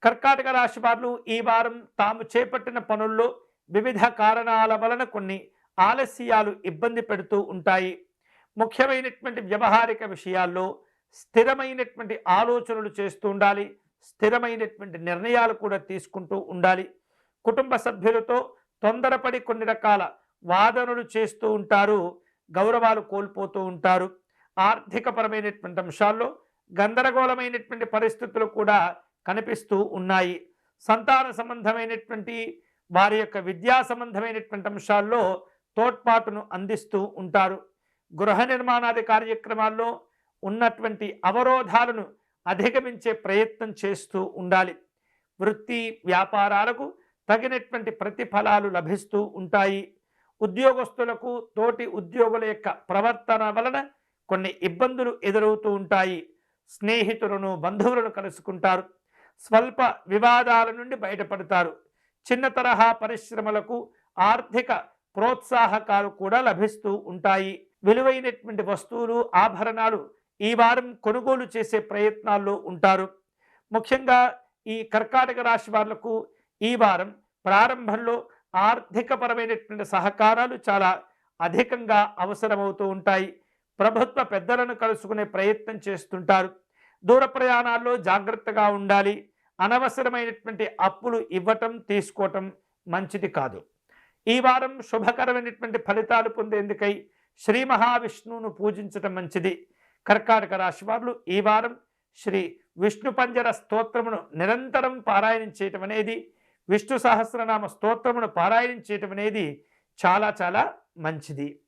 కర్కాటక రాశి వారు ఈ వారం తాము చేపట్టిన పనుల్లో వివిధ కారణాల వలన కొన్ని ఆలస్యాలు ఇబ్బంది పెడుతూ ఉంటాయి. ముఖ్యమైనటువంటి వ్యవహారిక విషయాల్లో స్థిరమైనటువంటి ఆలోచనలు చేస్తూ ఉండాలి. స్థిరమైనటువంటి నిర్ణయాలు కూడా తీసుకుంటూ ఉండాలి. కుటుంబ సభ్యులతో తొందరపడి కొన్ని రకాల వాదనలు చేస్తూ ఉంటారు. గౌరవాలు కోల్పోతూ ఉంటారు. ఆర్థికపరమైనటువంటి అంశాల్లో గందరగోళమైనటువంటి పరిస్థితులు కూడా కనిపిస్తూ ఉన్నాయి. సంతాన సంబంధమైనటువంటి వారి యొక్క విద్యా సంబంధమైనటువంటి అంశాల్లో తోడ్పాటును అందిస్తూ ఉంటారు. గృహ నిర్మాణాది కార్యక్రమాల్లో ఉన్నటువంటి అవరోధాలను అధిగమించే ప్రయత్నం చేస్తూ ఉండాలి. వృత్తి వ్యాపారాలకు తగినటువంటి ప్రతిఫలాలు లభిస్తూ ఉంటాయి. ఉద్యోగస్తులకు తోటి ఉద్యోగుల యొక్క ప్రవర్తన వలన కొన్ని ఇబ్బందులు ఎదురవుతూ ఉంటాయి. స్నేహితులను బంధువులను కలుసుకుంటారు. స్వల్ప వివాదాల నుండి బయటపడతారు. చిన్న తరహా పరిశ్రమలకు ఆర్థిక ప్రోత్సాహకాలు కూడా లభిస్తూ ఉంటాయి. విలువైనటువంటి వస్తువులు ఆభరణాలు ఈ వారం కొనుగోలు చేసే ప్రయత్నాల్లో ఉంటారు. ముఖ్యంగా ఈ కర్కాటక రాశి వాళ్లకు ఈ వారం ప్రారంభంలో ఆర్థికపరమైనటువంటి సహకారాలు చాలా అధికంగా అవసరమవుతూ ఉంటాయి. ప్రభుత్వ పెద్దలను కలుసుకునే ప్రయత్నం చేస్తుంటారు. దూర ప్రయాణాల్లో జాగ్రత్తగా ఉండాలి. అనవసరమైనటువంటి అప్పులు ఇవ్వటం తీసుకోవటం మంచిది కాదు. ఈ వారం శుభకరమైనటువంటి ఫలితాలు పొందేందుకై శ్రీ మహావిష్ణువును పూజించటం మంచిది. కర్కాటక రాశి వారు ఈ వారం శ్రీ విష్ణు పంజర స్తోత్రమును నిరంతరం పారాయణం చేయటం అనేది, విష్ణు సహస్రనామ స్తోత్రమును పారాయణం చేయటం అనేది చాలా చాలా మంచిది.